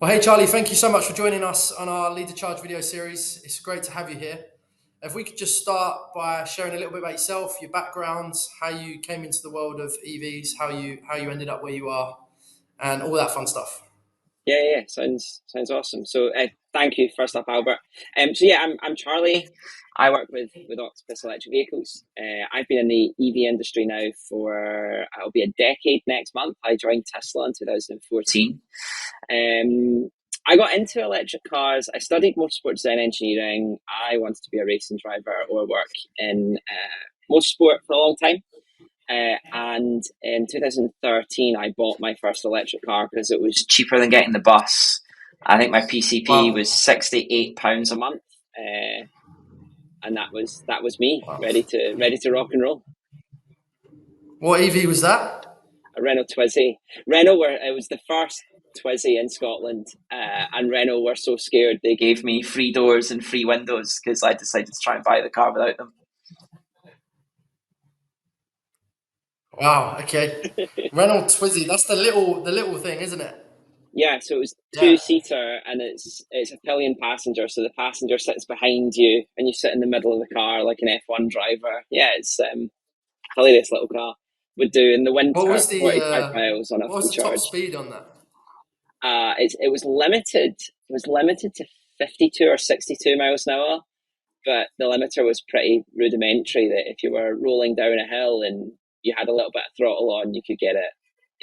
Well, hey Charlie, thank you so much for joining us on our Lead to Charge video series. It's great to have you here. If we could just start by sharing a little bit about yourself, your backgrounds, how you came into the world of EVs, how you ended up where you are, and all that fun stuff. Yeah, sounds awesome. So, thank you first up, Albert. I'm Charlie. I work with Octopus Electric Vehicles. I've been in the EV industry now for it'll be a decade next month. I joined Tesla in 2014. Um, I got into electric cars. I studied motorsport design engineering. I wanted to be a racing driver or work in motorsport for a long time. And in 2013, I bought my first electric car because it was cheaper than getting the bus. I think my PCP was Wow, £68 a month, and that was me wow. ready to rock and roll. What EV was that? A Renault Twizy. Renault were it was the first Twizy in Scotland, and Renault were so scared they gave me free doors and free windows because I decided to try and buy the car without them. Wow, okay. Renault Twizy, that's the little thing, isn't it? Yeah, so it was two Yeah. seater and it's a pillion passenger, so the passenger sits behind you and you sit in the middle of the car like an F1 driver. Yeah, it's hilarious little car. Would do in the What winter was the 45 miles on a what full was the top charge. speed on that? It was limited. It was limited to 52 or 62 miles an hour, but the limiter was pretty rudimentary. That if you were rolling down a hill and you had a little bit of throttle on, you could get it.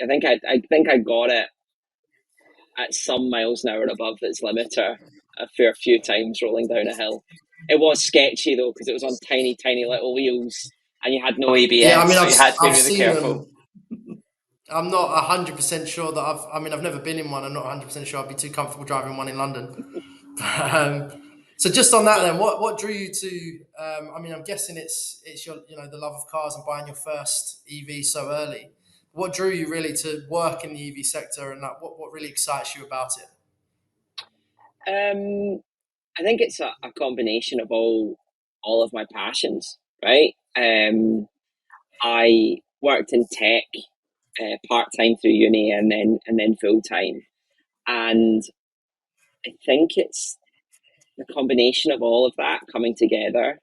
I think I got it at some miles an hour above its limiter a fair few times rolling down a hill. It was sketchy though because it was on tiny, tiny little wheels and you had no Yeah, I ABS, mean, so I've you had to be I've really seen careful. them. I'm not 100% sure that I've never been in one. I'm not 100% sure I'd be too comfortable driving one in London. Um, so just on that, But then, what drew you to? I mean, I'm guessing it's your the love of cars and buying your first EV so early. What drew you really to work in the EV sector, and like, what really excites you about it? um, I think it's a combination of all of my passions, right? I worked in tech part time through uni and then full time, and I think it's the combination of all of that coming together,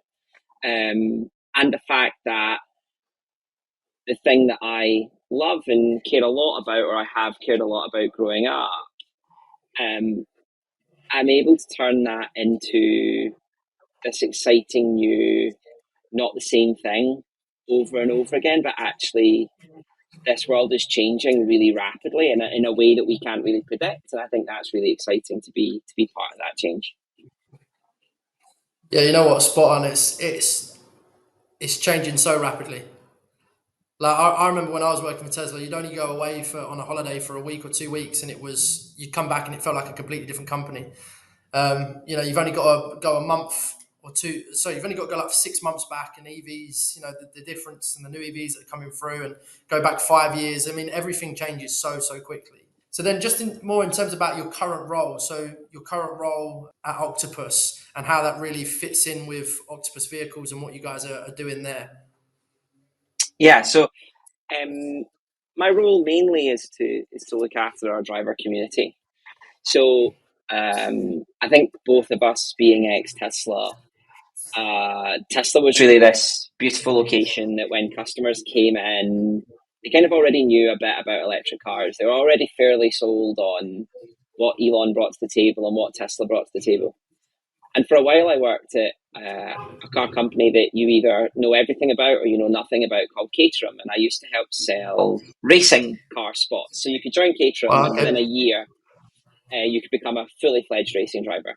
and the fact that the thing that I love and care a lot about, or I have cared a lot about growing up, um, I'm able to turn that into this exciting new, not the same thing over and over again, but actually this world is changing really rapidly in a way that we can't really predict, and I think that's really exciting to be part of that change. Yeah, you know what, spot on. It's changing so rapidly. Like I remember when I was working for Tesla, you'd only go away for on a holiday for a week or 2 weeks, and you'd come back and it felt like a completely different company. You've only got to go a month or two. So you've only got to go like for 6 months back, and EVs, the difference and the new EVs that are coming through, and go back 5 years. I mean, everything changes so quickly. So then, just more in terms about your current role. So your current role at Octopus and how that really fits in with Octopus Vehicles and what you guys are doing there. Yeah, so um, my role mainly is to look after our driver community. So I think both of us being ex Tesla, Tesla was really this beautiful location that when customers came in, they kind of already knew a bit about electric cars. They were already fairly sold on what Elon brought to the table and what Tesla brought to the table. And for a while, I worked at a car company that you either know everything about or you know nothing about called Caterham. And I used to help sell racing car spots. So you could join Caterham, Well, and within a okay. year, you could become a fully fledged racing driver.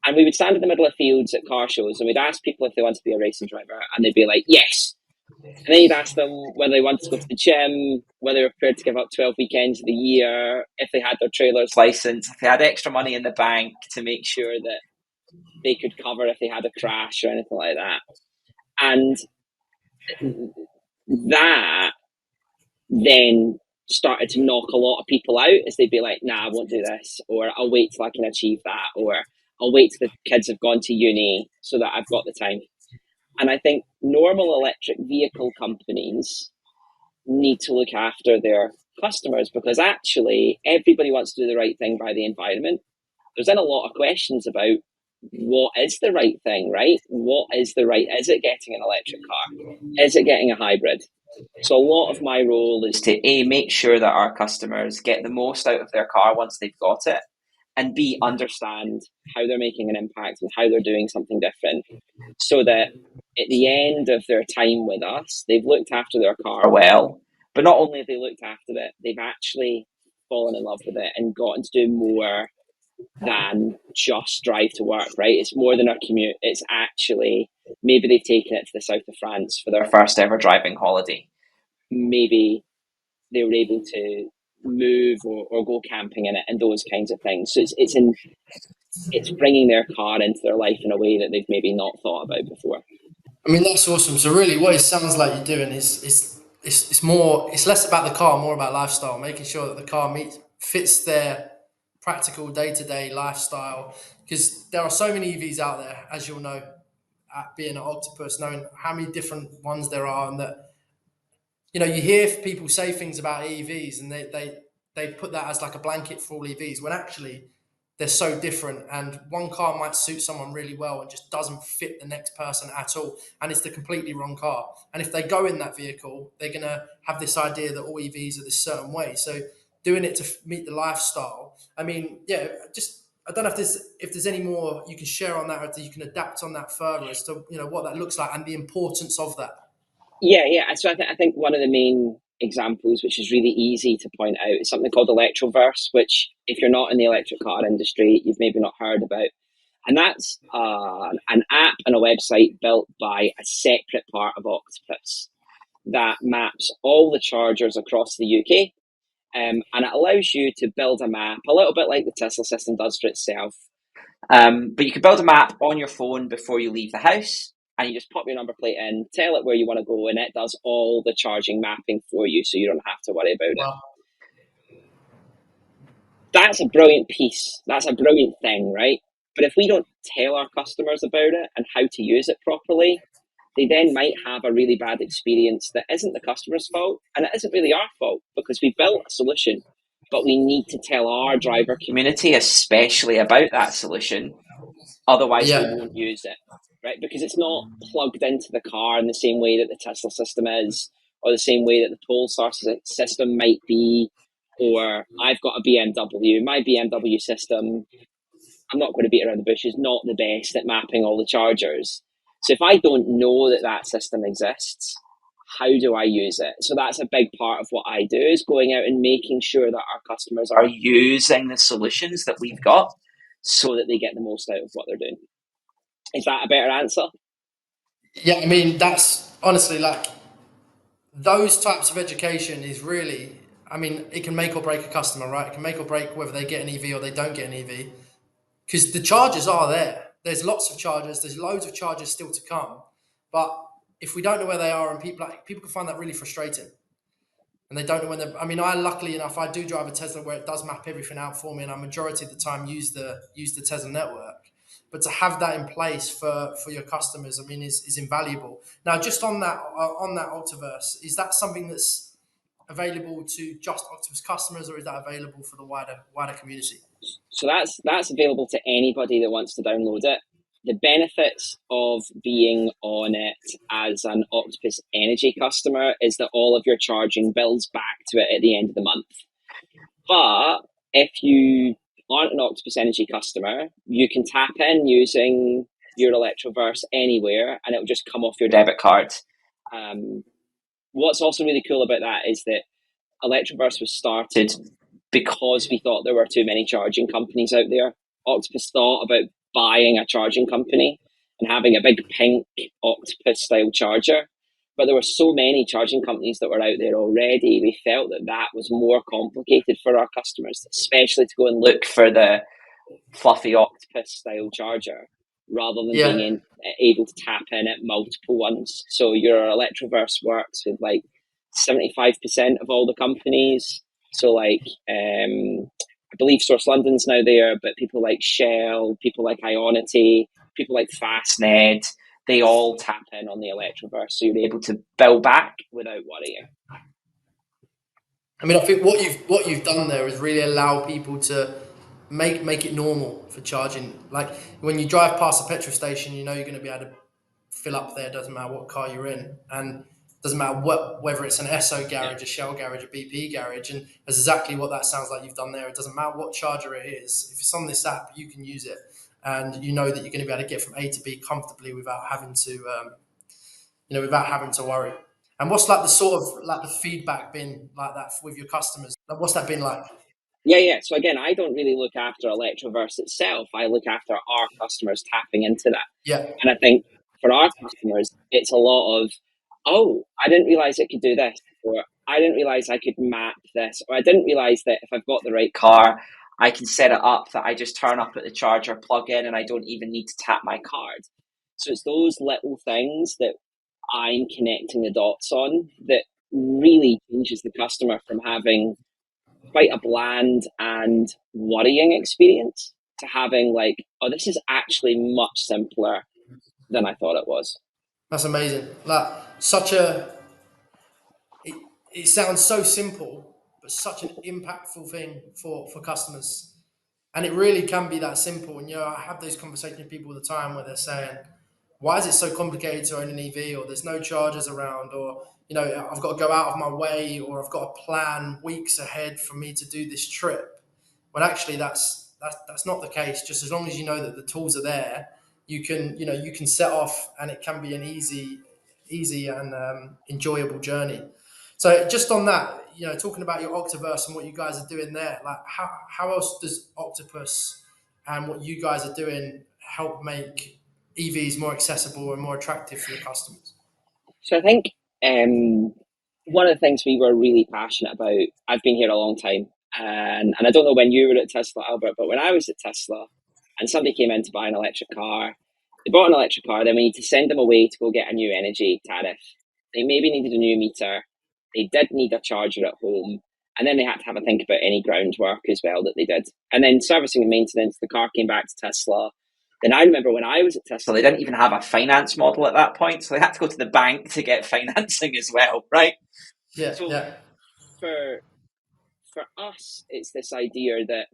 And we would stand in the middle of fields at car shows and we'd ask people if they wanted to be a racing driver, and they'd be like, yes. And then you'd ask them whether they wanted to go to the gym, whether they were prepared to give up 12 weekends of the year, if they had their trailer's license, if they had extra money in the bank to make sure that they could cover if they had a crash or anything like that. And that then started to knock a lot of people out as they'd be like, nah, I won't do this, or I'll wait till I can achieve that, or I'll wait till the kids have gone to uni so that I've got the time. And I think normal electric vehicle companies need to look after their customers, because actually everybody wants to do the right thing by the environment. There's then a lot of questions about what is the right thing, right? What is the right, is it getting an electric car? Is it getting a hybrid? So a lot of my role is to A, make sure that our customers get the most out of their car once they've got it, and B, understand how they're making an impact and how they're doing something different, so that at the end of their time with us, they've looked after their car well, but not only have they looked after it, they've actually fallen in love with it and gotten to do more than just drive to work, right? It's more than a commute. It's actually, maybe they've taken it to the south of France for their first ever driving holiday. Maybe they were able to move or go camping in it and those kinds of things. So it's bringing their car into their life in a way that they've maybe not thought about before. I mean, that's awesome. So really, what it sounds like you're doing is it's more it's less about the car, more about lifestyle, making sure that the car meets fits their practical day to day lifestyle. Because there are so many EVs out there, as you'll know, at being an Octopus, knowing how many different ones there are, and that you hear people say things about EVs, and they put that as like a blanket for all EVs, when actually they're so different, and one car might suit someone really well and just doesn't fit the next person at all, and it's the completely wrong car. And if they go in that vehicle, they're going to have this idea that all EVs are this certain way. So doing it to meet the lifestyle, I mean, yeah, just I don't know if there's any more you can share on that, or if you can adapt on that further as to what that looks like and the importance of that. Yeah. So I think one of the main examples, which is really easy to point out, is something called Electroverse, which, if you're not in the electric car industry, you've maybe not heard about. And that's an app and a website built by a separate part of Octopus that maps all the chargers across the UK. And it allows you to build a map, a little bit like the Tesla system does for itself. But you can build a map on your phone before you leave the house, and you just pop your number plate in, tell it where you want to go, and it does all the charging mapping for you, so you don't have to worry about it. Well, That's a brilliant piece. That's a brilliant thing, right? But if we don't tell our customers about it and how to use it properly, they then might have a really bad experience that isn't the customer's fault, and it isn't really our fault, because we built a solution, but we need to tell our driver community especially about that solution. Otherwise, they yeah, won't use it, right? Because it's not plugged into the car in the same way that the Tesla system is, or the same way that the Polestar system might be. Or I've got a BMW. My BMW system, I'm not going to beat around the bush, is not the best at mapping all the chargers. So if I don't know that that system exists, how do I use it? So that's a big part of what I do, is going out and making sure that our customers are using the solutions that we've got so that they get the most out of what they're doing. Is that a better answer? yeah. I mean, that's honestly like those types of education is really. I mean, it can make or break a customer, right? It can make or break whether they get an EV or they don't get an EV, because the chargers are there. There's lots of chargers. There's loads of chargers still to come, but if we don't know where they are, and people can find that really frustrating, and they don't know when they're. I mean, I luckily enough, I do drive a Tesla where it does map everything out for me, and I majority of the time use the Tesla network. But to have that in place for your customers, I mean, is invaluable. Now, just on that Octaverse, is that something that's available to just Octopus customers, or is that available for the wider community? So that's available to anybody that wants to download it. The benefits of being on it as an Octopus Energy customer is that all of your charging builds back to it at the end of the month. But if you aren't an Octopus Energy customer, you can tap in using your Electroverse anywhere, and it'll just come off your debit card. What's also really cool about that is that Electroverse was started because we thought there were too many charging companies out there. Octopus thought about buying a charging company and having a big pink Octopus style charger, but there were so many charging companies that were out there already. We felt that that was more complicated for our customers, especially to go and look for the fluffy Octopus style charger, rather than Yeah, able to tap in at multiple ones. So your Electroverse works with like 75% of all the companies. So like I believe Source London's now there, but people like Shell, people like Ionity, people like Fastned, they all tap in on the Electroverse, so you're able to bill back without worrying. I mean, I think what you've done there is really allow people to make it normal for charging. Like when you drive past a petrol station, you know you're going to be able to fill up there. Doesn't matter what car you're in, and doesn't matter whether it's an Esso Yeah. garage, a Shell garage, a BP garage, and that's exactly what that sounds like you've done there. It doesn't matter what charger it is. If it's on this app, you can use it, and you know that you're going to be able to get from A to B comfortably without having to without having to worry. And what's like the sort of like the feedback been like that with your customers? Like, what's that been like? Yeah, yeah. So again, I don't really look after Electroverse itself. I look after our customers tapping into that. Yeah, And I think for our customers, it's a lot of, oh, I didn't realize it could do this, or I didn't realize I could map this, or I didn't realize that if I've got the right car, I can set it up that I just turn up at the charger, plug in, and I don't even need to tap my card. So it's those little things that I'm connecting the dots on that really changes the customer from having quite a bland and worrying experience to having like, oh, this is actually much simpler than I thought it was. that's amazing. Like such a it sounds so simple, but such an impactful thing for customers. And it really can be that simple. And I have those conversations with people all the time where they're saying, "Why is it so complicated to own an EV?" Or "There's no chargers around," or "I've got to go out of my way," or "I've got to plan weeks ahead for me to do this trip." When actually that's not the case. Just as long as you know that the tools are there, you can set off, and it can be an easy and enjoyable journey. So just on that, talking about your Octoverse and what you guys are doing there, like how else does Octopus and what you guys are doing help make EVs more accessible and more attractive for your customers? So I think one of the things we were really passionate about, I've been here a long time, and I don't know when you were at Tesla, Albert, but when I was at Tesla and somebody came in to buy an electric car, they bought an electric car, then we need to send them away to go get a new energy tariff. They maybe needed a new meter. They did need a charger at home. And then they had to have a think about any groundwork as well that they did. And then servicing and maintenance, the car came back to Tesla. Then I remember when I was at Tesla, they didn't even have a finance model at that point. So they had to go to the bank to get financing as well, right? Yeah, So yeah, for for us, it's this idea that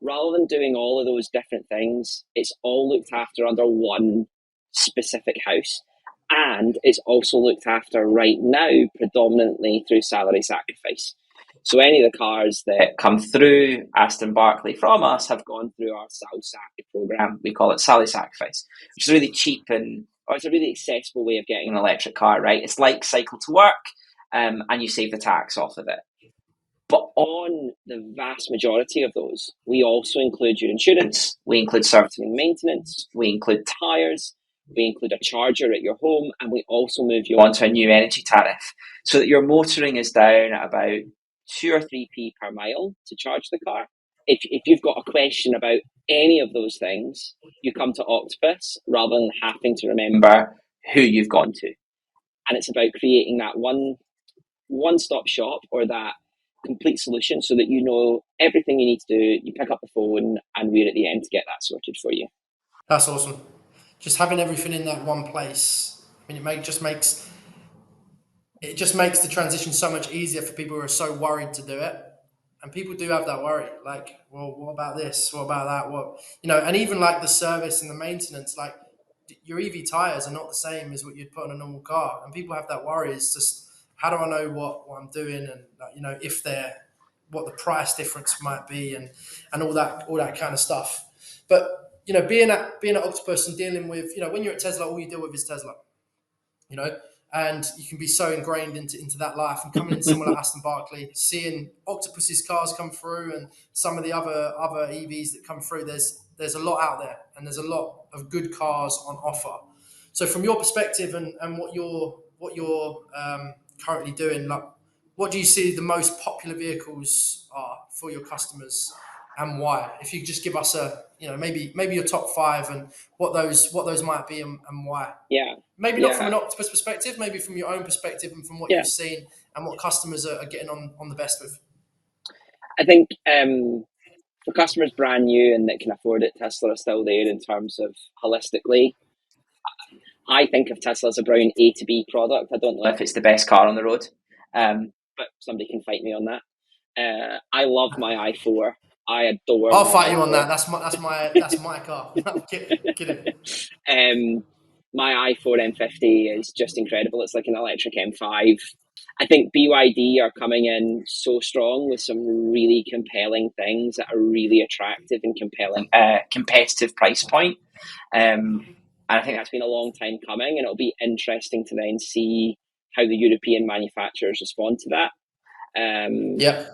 rather than doing all of those different things, it's all looked after under one specific house. And it's also looked after right now predominantly through salary sacrifice. So any of the cars that come through Aston Barclay from us have gone through our SAC program. We call it salary sacrifice, which is really cheap or it's a really accessible way of getting an electric car, right? It's like cycle to work, and you save the tax off of it. But on the vast majority of those, we also include your insurance, we include servicing and maintenance, we include tyres, we include a charger at your home, and we also move you on to a new energy tariff so that your motoring is down at about 2 or 3p per mile to charge the car. If you've got a question about any of those things, you come to Octopus rather than having to remember who you've gone to. And it's about creating that one stop shop or that complete solution so that you know everything you need to do. You pick up the phone, and we're at the end to get that sorted for you. that's awesome. Just having everything in that one place. I mean, it just makes the transition so much easier for people who are so worried to do it. And people do have that worry, like, well, what about this? What about that? And even like the service and the maintenance, like your EV tires are not the same as what you'd put on a normal car. And people have that worry. It's just, how do I know what I'm doing? And, if they're, what the price difference might be and all that kind of stuff. But, being at Octopus and dealing with, when you're at Tesla, all you deal with is Tesla, you know, and you can be so ingrained into that life and coming in somewhere like Aston Barclay, seeing Octopus's cars come through and some of the other EVs that come through. There's a lot out there, and there's a lot of good cars on offer. So from your perspective and what you're currently doing, like what do you see the most popular vehicles are for your customers and why? If you could just give us maybe your top five and what those might be and why. Yeah, Maybe not from yeah, an Octopus perspective, maybe from your own perspective and from what yeah. you've seen and what customers are getting on the best with. I think for customers brand new and that can afford it, Tesla are still there in terms of holistically. I think of Tesla as a brown A to B product. I don't know if it's the best car on the road, but somebody can fight me on that. I love my i4. I adore I'll my fight you on i4. that. That's my car. I'm kidding. My i4 M50 is just incredible. It's like an electric M5. I think BYD are coming in so strong with some really compelling things at a really attractive and compelling, competitive price point. And I think that's been a long time coming, and it'll be interesting to then see how the European manufacturers respond to that. Yep.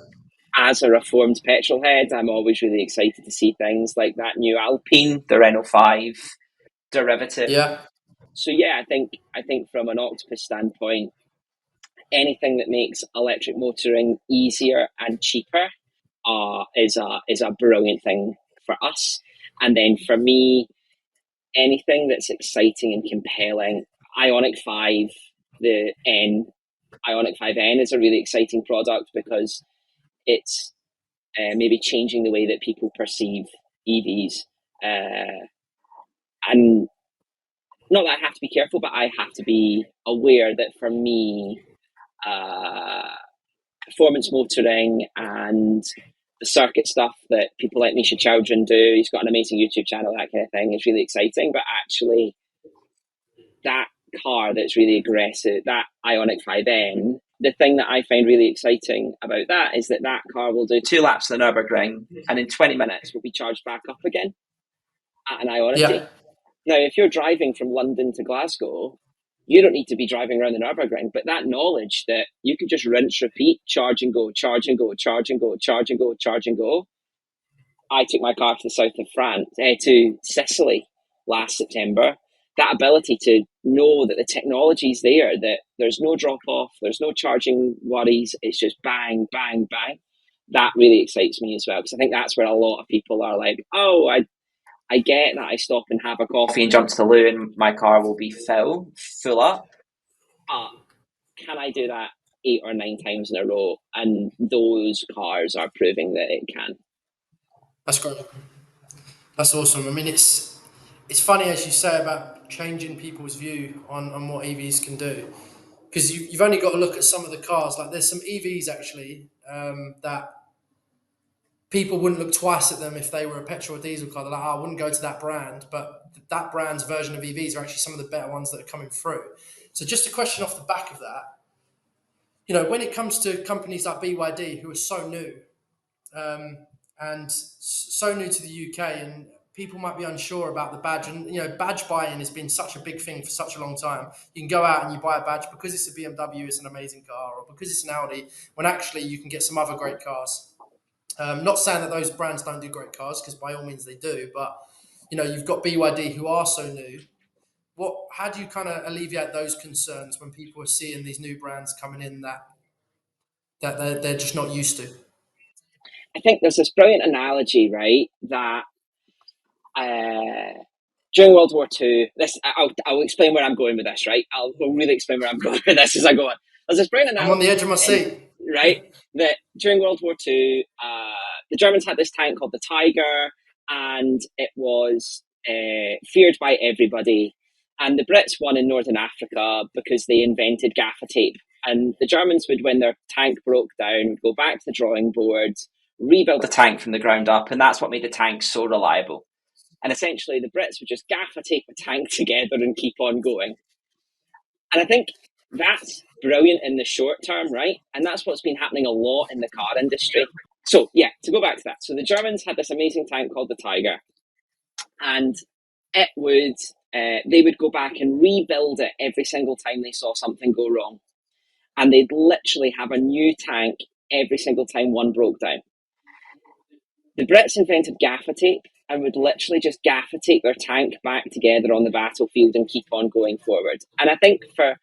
As a reformed petrol head, I'm always really excited to see things like that new Alpine, the Renault 5 derivative. Yeah. So yeah, I think from an Octopus standpoint, anything that makes electric motoring easier and cheaper is a brilliant thing for us. And then for me, anything that's exciting and compelling, Ionic 5, the N, Ionic 5N is a really exciting product because it's maybe changing the way that people perceive EVs. And not that I have to be careful, but I have to be aware that for me, performance motoring and the circuit stuff that people like Misha Chowdhury do, he's got an amazing YouTube channel, that kind of thing, is really exciting. But actually, that car that's really aggressive, that Ionic 5N, the thing that I find really exciting about that is that that car will do 2 laps of the Nürburgring and in 20 minutes will be charged back up again at an Ionity. Yeah. Now, if you're driving from London to Glasgow, you don't need to be driving around the Nürburgring, but that knowledge that you can just rinse, repeat, charge and go, charge and go, charge and go, charge and go, charge and go. I took my car to the south of France, to Sicily last September. That ability to know that the technology's there, that there's no drop off, there's no charging worries, it's just bang, bang, bang. That really excites me as well, because I think that's where a lot of people are like, oh, I get that I stop and have a coffee and jump to the loo and my car will be full up, but can I do that 8 or 9 times in a row? And those cars are proving that it can. That's great. That's awesome. I mean, it's funny as you say about changing people's view on what EVs can do, because you've only got to look at some of the cars. Like there's some EVs actually that people wouldn't look twice at them if they were a petrol or diesel car. They're like, oh, I wouldn't go to that brand, but that brand's version of EVs are actually some of the better ones that are coming through. So just a question off the back of that, when it comes to companies like BYD who are so new, and so new to the UK, and people might be unsure about the badge. And badge buying has been such a big thing for such a long time. You can go out and you buy a badge because it's a BMW, it's an amazing car, or because it's an Audi, when actually you can get some other great cars. Not saying that those brands don't do great cars, because by all means they do, but you've got BYD who are so new. How do you kind of alleviate those concerns when people are seeing these new brands coming in that they're just not used to? I think there's this brilliant analogy, right, that during World War II, I'll explain where I'm going with this, right? I'll really explain where I'm going with this as I go on. There's this brilliant I'm on the analogy, edge of my seat. right, that during World War II, the Germans had this tank called the Tiger, and it was feared by everybody. And the Brits won in Northern Africa because they invented gaffer tape. And the Germans would, when their tank broke down, go back to the drawing board, rebuild the tank from the ground up, and that's what made the tank so reliable. And essentially, the Brits would just gaffer tape the tank together and keep on going. And I think that's brilliant in the short term, right? And that's what's been happening a lot in the car industry. So, yeah, to go back to that. So the Germans had this amazing tank called the Tiger, and it would they would go back and rebuild it every single time they saw something go wrong. And they'd literally have a new tank every single time one broke down. The Brits invented gaffer tape and would literally just gaffer tape their tank back together on the battlefield and keep on going forward. And I think for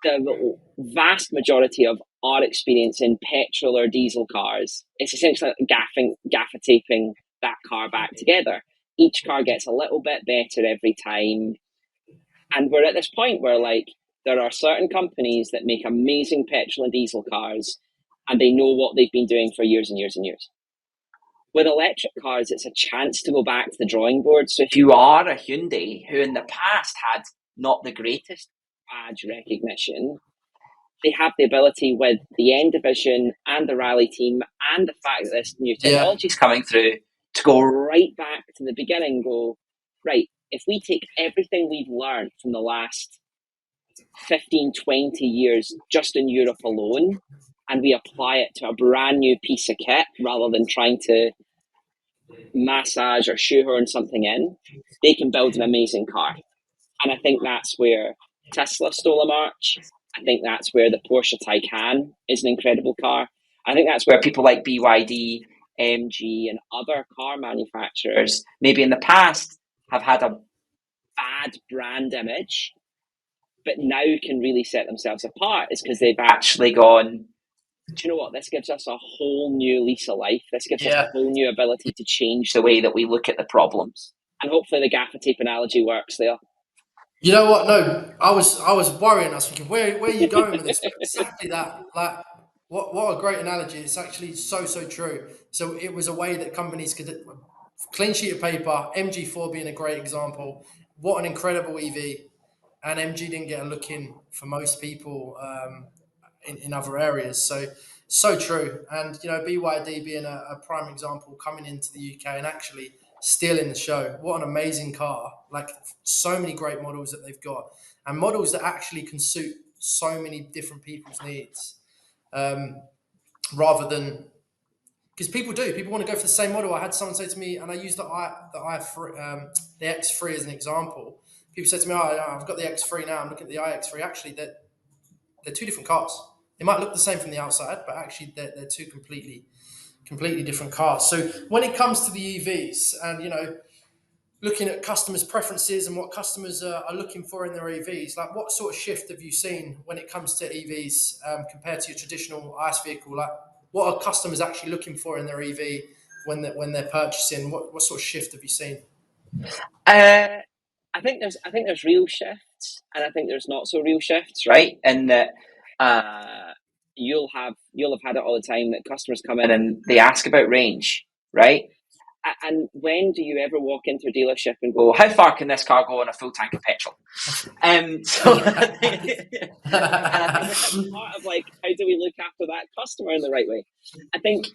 the vast majority of our experience in petrol or diesel cars, it's essentially like gaffer taping that car back together. Each car gets a little bit better every time. And we're at this point where, like, there are certain companies that make amazing petrol and diesel cars, and they know what they've been doing for years and years and years. With electric cars, it's a chance to go back to the drawing board. So if you are a Hyundai who in the past had not the greatest badge recognition, they have the ability with the N division and the rally team and the fact that this new technology is coming through to go right back to the beginning, go, right, if we take everything we've learned from the last 15, 20 years just in Europe alone, and we apply it to a brand new piece of kit rather than trying to massage or shoehorn something in, they can build an amazing car. And I think that's where Tesla stole a march. I think that's where the Porsche Taycan is an incredible car. I think that's where people like BYD, MG, and other car manufacturers, maybe in the past, have had a bad brand image, but now can really set themselves apart, is because they've actually gone, do you know what? This gives us a whole new lease of life. This gives us a whole new ability to change the way that we look at the problems. And hopefully the gaffer tape analogy works there. You know what? No, I was worrying. I was thinking, where are you going with this? But exactly that. Like, what a great analogy. It's actually so true. So it was a way that companies could clean sheet of paper. MG4 being a great example. What an incredible EV, and MG didn't get a look in for most people in other areas. So true. And BYD being a prime example, coming into the UK and actually stealing the show. What an amazing car. Like, so many great models that they've got, and models that actually can suit so many different people's needs, rather than, because people want to go for the same model. I had someone say to me, and I used the X3 as an example. People said to me, "Oh, I've got the X3 now. I'm looking at the iX3." Actually, they're two different cars. They might look the same from the outside, but actually they're two completely different cars. So when it comes to the EVs, and looking at customers' preferences and what customers are looking for in their EVs, like, what sort of shift have you seen when it comes to EVs compared to your traditional ICE vehicle? Like, what are customers actually looking for in their EV when they're purchasing? What sort of shift have you seen? I think there's real shifts, and I think there's not so real shifts, right? And that you'll have had it all the time that customers come in and they ask about range, right? And when do you ever walk into a dealership and go, how far can this car go on a full tank of petrol? So I think that's part of, like, how do we look after that customer in the right way? I think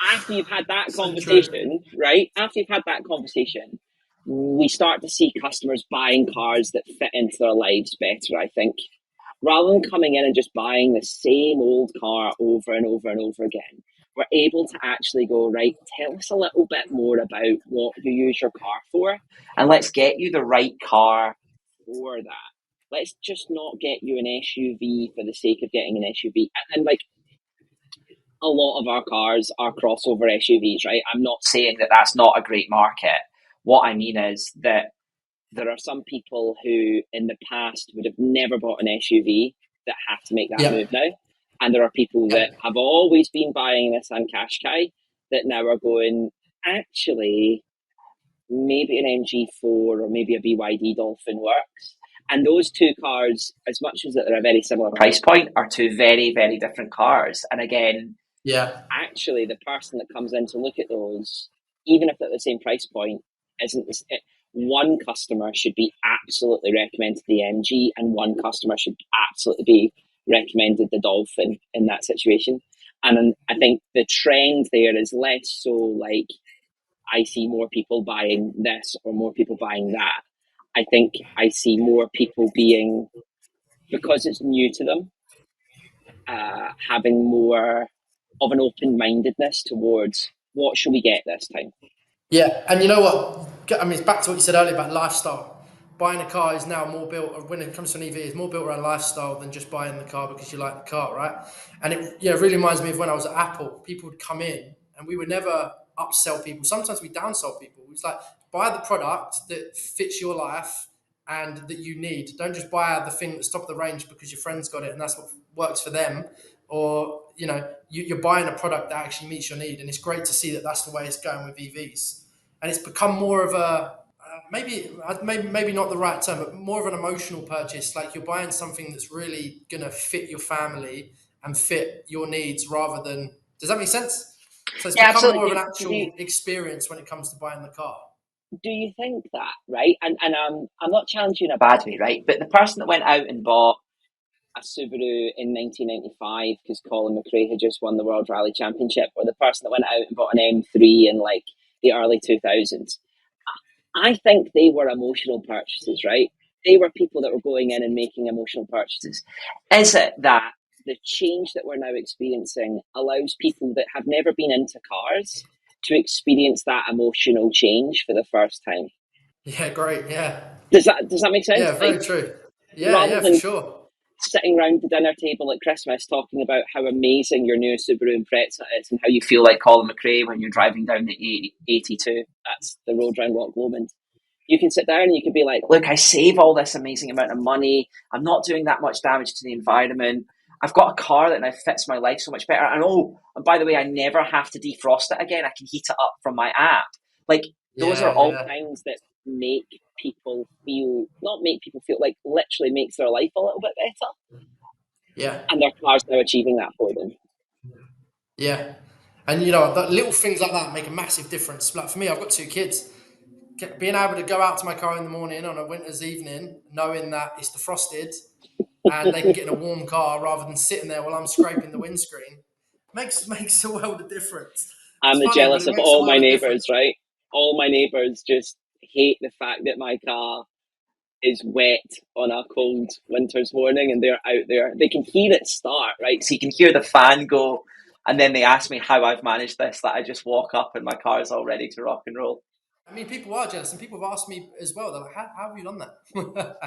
after you've had that conversation, right? After you've had that conversation, we start to see customers buying cars that fit into their lives better, I think. Rather than coming in and just buying the same old car over and over and over again, we're able to actually go, right, tell us a little bit more about what you use your car for, and let's get you the right car for that. Let's just not get you an SUV for the sake of getting an SUV. And like, a lot of our cars are crossover SUVs, right? I'm not saying that that's not a great market. What I mean is that there are some people who in the past would have never bought an SUV that have to make that move now. And there are people that have always been buying this on Qashqai that now are going, actually, maybe an MG4 or maybe a BYD Dolphin works. And those two cars, as much as they're a very similar price point, are two very, very different cars. And again, actually, the person that comes in to look at those, even if they're at the same price point, isn't one customer should be absolutely recommended the MG, and one customer should absolutely be recommended the Dolphin in that situation. And I think the trend there is less so like, I see more people buying this or more people buying that. I think I see more people being, because it's new to them, having more of an open-mindedness towards what should we get this time. Yeah, and you know what? I mean, it's back to what you said earlier about lifestyle. Buying a car is now more built, when it comes to an EV, is more built around lifestyle than just buying the car because you like the car, right? And it really reminds me of when I was at Apple. People would come in and we would never upsell people. Sometimes we downsell people. It's like, buy the product that fits your life and that you need. Don't just buy the thing that's top of the range because your friend's got it and that's what works for them. Or, you're buying a product that actually meets your need. And it's great to see that that's the way it's going with EVs. And it's become more of a, maybe not the right term, but more of an emotional purchase. Like, you're buying something that's really going to fit your family and fit your needs rather than, does that make sense? So it's become more of an actual experience when it comes to buying the car. do you think that, right? And I'm not challenging you in a bad way, right? But the person that went out and bought a Subaru in 1995 because Colin McRae had just won the World Rally Championship, or the person that went out and bought an M3 in like the early 2000s, I think they were emotional purchases, right? They were people that were going in and making emotional purchases. Is it that the change that we're now experiencing allows people that have never been into cars to experience that emotional change for the first time? Yeah, great. Yeah, Does that make sense? yeah, Like, very true. Yeah, rather yeah, for than sure. sitting around the dinner table at Christmas talking about how amazing your new Subaru Impreza is and how you feel like Colin McRae when you're driving down the 82. That's the road round Loch Lomond. You can sit down and you can be like, look, I save all this amazing amount of money. I'm not doing that much damage to the environment. I've got a car that now fits my life so much better. And oh, and by the way, I never have to defrost it again. I can heat it up from my app. Like, those are Yeah, all yeah, things that make people feel, not make people feel, like literally makes their life a little bit better. yeah, And their car's now achieving that for them. yeah. And you know, little things like that make a massive difference. Like for me, I've got two kids. Being able to go out to my car in the morning on a winter's evening, knowing that it's defrosted and they can get in a warm car rather than sitting there while I'm scraping the windscreen, makes a world of difference. It's I'm funny, but jealous it of makes a all my world of neighbours, difference. right? All my neighbours just hate the fact that my car is wet on a cold winter's morning and they're out there. They can hear it start, right? So you can hear the fan go. And then they ask me how I've managed this, that I just walk up and my car's all ready to rock and roll. I mean, people are jealous, and people have asked me as well. They're like, how have you done that?" But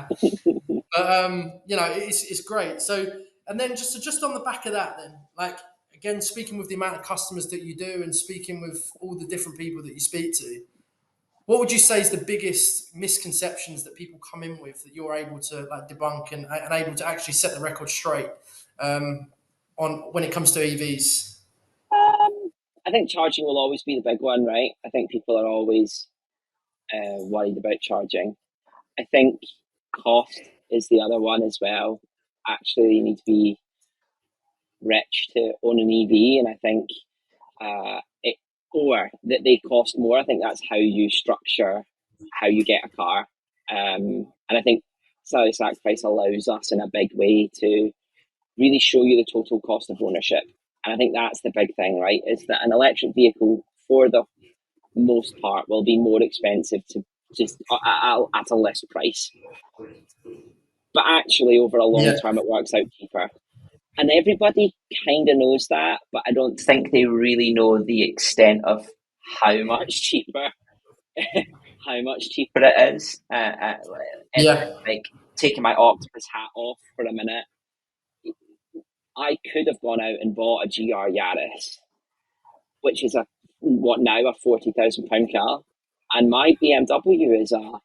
you know, it's great. So, and then just on the back of that, then like again, speaking with the amount of customers that you do, and speaking with all the different people that you speak to, what would you say is the biggest misconceptions that people come in with that you're able to like debunk and able to actually set the record straight on when it comes to EVs? I think charging will always be the big one, right? I think people are always worried about charging. I think cost is the other one as well. Actually, you need to be rich to own an EV, and I think it or that they cost more. I think that's how you structure how you get a car, and I think salary sacrifice allows us in a big way to really show you the total cost of ownership. And I think that's the big thing, right? Is that an electric vehicle, for the most part, will be more expensive to just at a less price, but actually over a long Yeah, term, it works out cheaper. And everybody kind of knows that, but I don't think they really know the extent of how much cheaper, how much cheaper it is. And yeah, like taking my Octopus hat off for a minute, I could have gone out and bought a GR Yaris, which is a what now a £40,000 car, and my BMW is a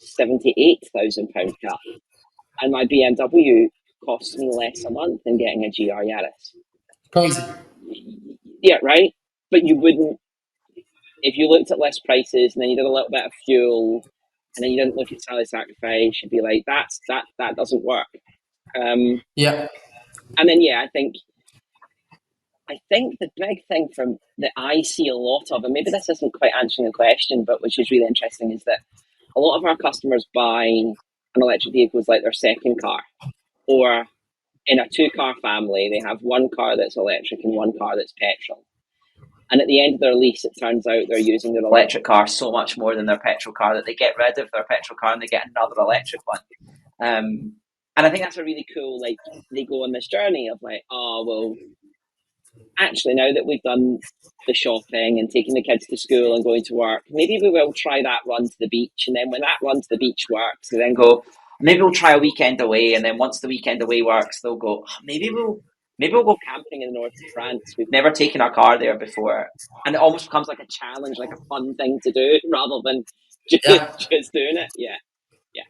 £78,000 car, and my BMW costs me less a month than getting a GR Yaris. crazy. Yeah, right. But you wouldn't if you looked at list prices and then you did a little bit of fuel and then you didn't look at salary sacrifice, you'd be like, that doesn't work. Um, Yeah, and then yeah, I think the big thing from that I see a lot of, and maybe this isn't quite answering the question, but which is really interesting, is that a lot of our customers buy an electric vehicle as like their second car, or in a two-car family, they have one car that's electric and one car that's petrol. And at the end of their lease, it turns out they're using their electric car so much more than their petrol car that they get rid of their petrol car and they get another electric one. And I think that's a really cool, like, they go on this journey of like, oh, well, actually, now that we've done the shopping and taking the kids to school and going to work, maybe we will try that run to the beach. And then when that run to the beach works, they then go, maybe we'll try a weekend away. And then once the weekend away works, they'll go, maybe we'll go camping in the north of France. We've never taken our car there before. And it almost becomes like a challenge, like a fun thing to do rather than just, yeah, just doing it. Yeah, yeah.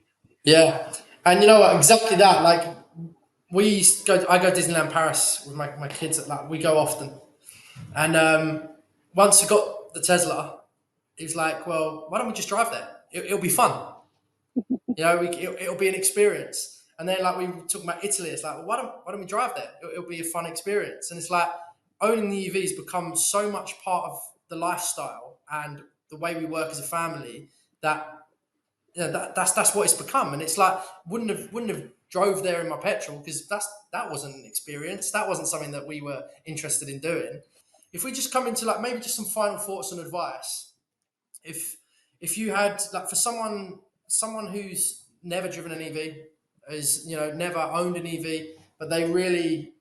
yeah. And you know what? Exactly that. Like I go to Disneyland Paris with my kids. Like we go often, and once we got the Tesla, he was like, "Well, why don't we just drive there? It'll be fun. You know, it'll be an experience." And then like we were talking about Italy, it's like, well, why don't we drive there? It'll be a fun experience. And it's like owning the EVs becomes so much part of the lifestyle and the way we work as a family, that that's what it's become. And it's like wouldn't have drove there in my petrol, because that wasn't an experience. That wasn't something that we were interested in doing. If we just come into like maybe just some final thoughts and advice, if you had like for someone who's never driven an EV, is never owned an EV, but they're really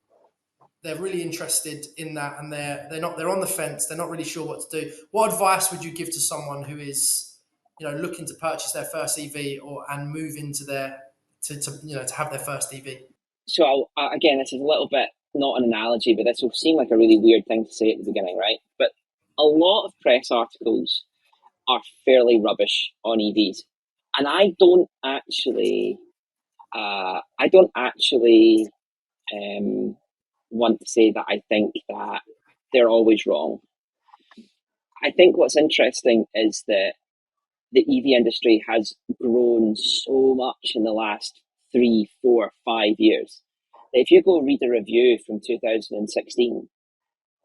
interested in that, and they're on the fence, they're not really sure what to do. What advice would you give to someone who is looking to purchase their first EV and move into to have their first EV? So again, this is a little bit not an analogy, but this will seem like a really weird thing to say at the beginning, right? But a lot of press articles are fairly rubbish on EVs, and I don't actually want to say that I think that they're always wrong. I think what's interesting is that the EV industry has grown so much in the last 3, 4, 5 years. If you go read a review from 2016,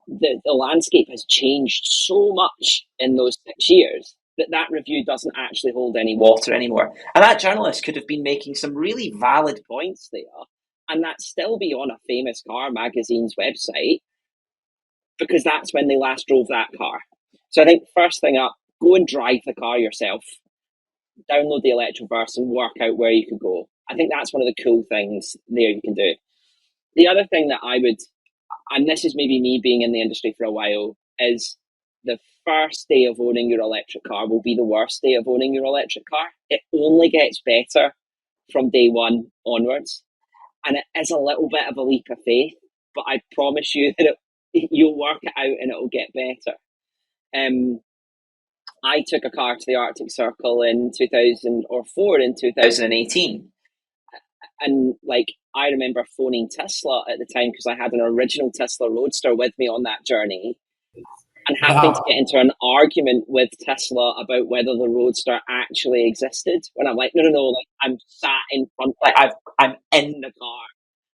the landscape has changed so much in those 6 years that review doesn't actually hold any water anymore. And that journalist could have been making some really valid points there, and that still be on a famous car magazine's website, because that's when they last drove that car. So I think first thing up, go and drive the car yourself. Download the Electroverse and work out where you could go. I think that's one of the cool things there you can do. The other thing that I would, and this is maybe me being in the industry for a while, is the first day of owning your electric car will be the worst day of owning your electric car. It only gets better from day one onwards. And it is a little bit of a leap of faith, but I promise you that you'll work it out and it'll get better. I took a car to the Arctic Circle in 2004 and 2018. And I remember phoning Tesla at the time, because I had an original Tesla Roadster with me on that journey, and having to get into an argument with Tesla about whether the Roadster actually existed. When I'm like, no, I'm sat in front, I'm in the car.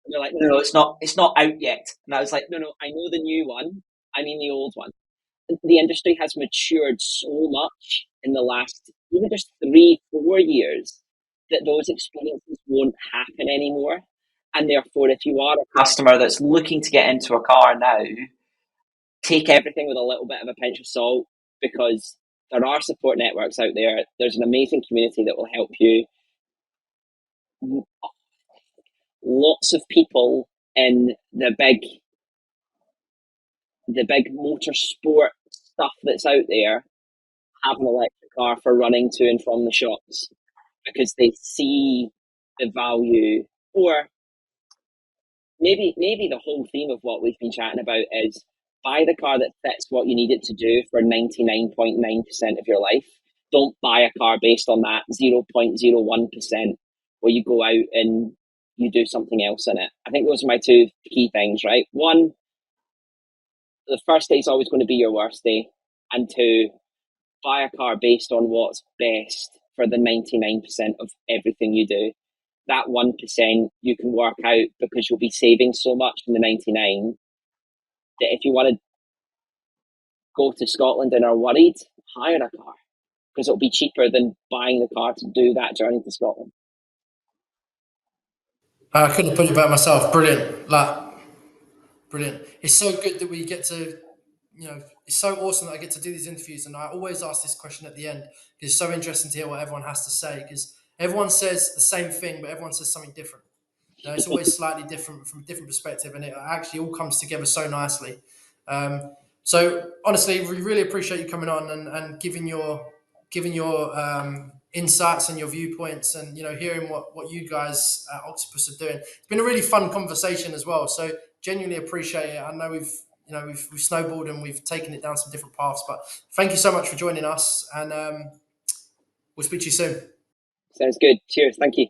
And they're like, no, it's not out yet. And I was like, no, I know the new one. I mean the old one. The industry has matured so much in the last even just 3, 4 years that those experiences won't happen anymore. And therefore, if you are a customer that's looking to get into a car now, take everything with a little bit of a pinch of salt, because there are support networks out there. There's an amazing community that will help you. Lots of people in the big motorsport stuff that's out there have an electric car for running to and from the shops, because they see the value. Or maybe the whole theme of what we've been chatting about is buy the car that fits what you need it to do for 99.9% of your life. Don't buy a car based on that 0.01% where you go out and you do something else in it. I think those are my two key things, right? One, the first day is always going to be your worst day. And two, buy a car based on what's best for the 99% of everything you do. That 1% you can work out, because you'll be saving so much from the 99 that if you want to go to Scotland and are worried, hire a car, because it'll be cheaper than buying the car to do that journey to Scotland. I couldn't have put it better myself. Brilliant. Brilliant. It's so good that we get to, it's so awesome that I get to do these interviews. And I always ask this question at the end, because it's so interesting to hear what everyone has to say, because everyone says the same thing, but everyone says something different. It's always slightly different from a different perspective, and it actually all comes together so nicely. So honestly, we really appreciate you coming on and giving your insights and your viewpoints, and hearing what you guys at Octopus are doing. It's been a really fun conversation as well. So genuinely appreciate it. I know we've snowballed and we've taken it down some different paths, but thank you so much for joining us, and we'll speak to you soon. Sounds good. Cheers. Thank you.